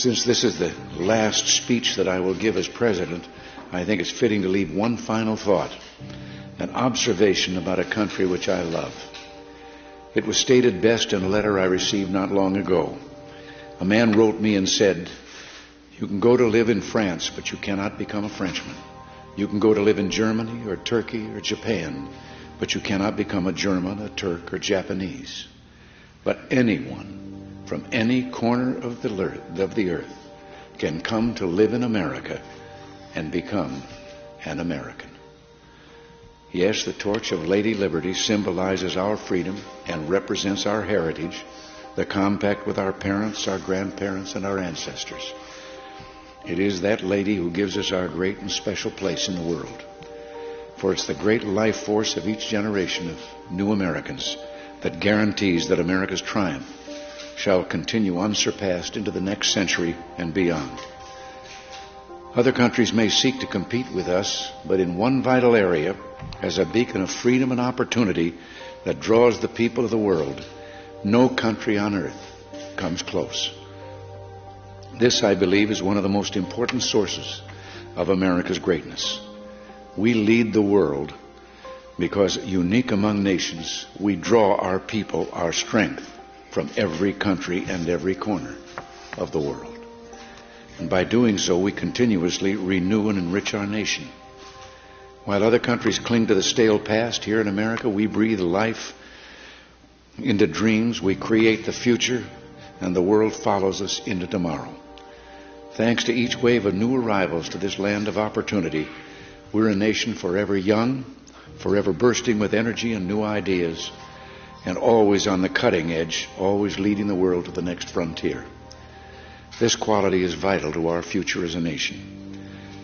Since this is the last speech that I will give as president, I think it's fitting to leave one final thought, an observation about a country which I love. It was stated best in a letter I received not long ago. A man wrote me and said, "You can go to live in France, but you cannot become a Frenchman. You can go to live in Germany or Turkey or Japan, but you cannot become a German, a Turk, or Japanese. But anyone from any corner of the earth can come to live in America and become an American." Yes, the torch of Lady Liberty symbolizes our freedom and represents our heritage, the compact with our parents, our grandparents, and our ancestors. It is that lady who gives us our great and special place in the world. For it's the great life force of each generation of new Americans that guarantees that America's triumph shall continue unsurpassed into the next century and beyond. Other countries may seek to compete with us, but in one vital area, as a beacon of freedom and opportunity that draws the people of the world, no country on earth comes close. This, I believe, is one of the most important sources of America's greatness. We lead the world because, unique among nations, we draw our people, our strength, from every country and every corner of the world. And by doing so, we continuously renew and enrich our nation. While other countries cling to the stale past, here in America, we breathe life into dreams, we create the future, and the world follows us into tomorrow. Thanks to each wave of new arrivals to this land of opportunity, we're a nation forever young, forever bursting with energy and new ideas, and always on the cutting edge, always leading the world to the next frontier. This quality is vital to our future as a nation.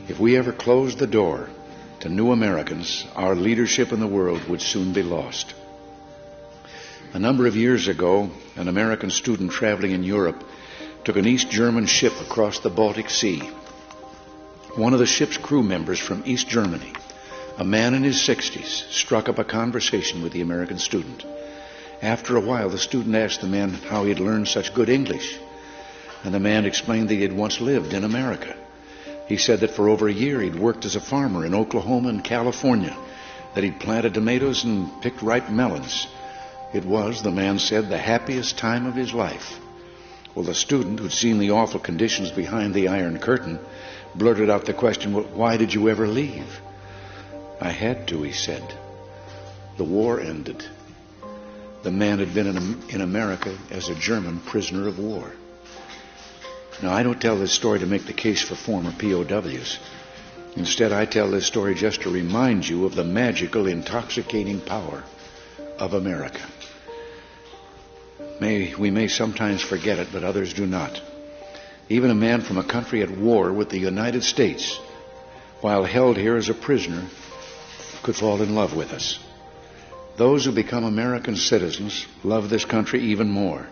If we ever closed the door to new Americans, our leadership in the world would soon be lost. A number of years ago, an American student traveling in Europe took an East German ship across the Baltic Sea. One of the ship's crew members from East Germany, a man in his 60s, struck up a conversation with the American student. After a while, the student asked the man how he had learned such good English, and the man explained that he had once lived in America. He said that for over a year he'd worked as a farmer in Oklahoma and California, that he'd planted tomatoes and picked ripe melons. It was, the man said, the happiest time of his life. Well, the student, who'd seen the awful conditions behind the Iron Curtain, blurted out the question, "Well, why did you ever leave?" "I had to," he said. "The war ended." The man had been in America as a German prisoner of war. Now, I don't tell this story to make the case for former POWs. Instead, I tell this story just to remind you of the magical, intoxicating power of America. We may sometimes forget it, but others do not. Even a man from a country at war with the United States, while held here as a prisoner, could fall in love with us. Those who become American citizens love this country even more.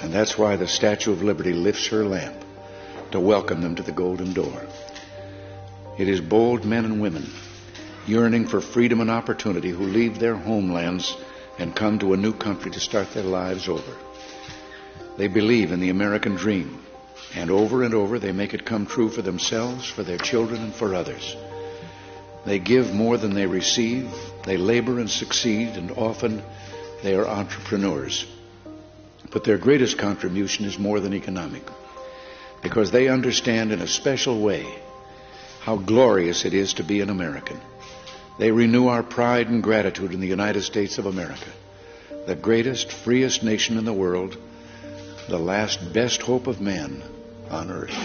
And that's why the Statue of Liberty lifts her lamp to welcome them to the golden door. It is bold men and women yearning for freedom and opportunity who leave their homelands and come to a new country to start their lives over. They believe in the American dream, and over they make it come true for themselves, for their children, and for others. They give more than they receive, they labor and succeed, and often they are entrepreneurs. But their greatest contribution is more than economic, because they understand in a special way how glorious it is to be an American. They renew our pride and gratitude in the United States of America, the greatest, freest nation in the world, the last best hope of man on earth.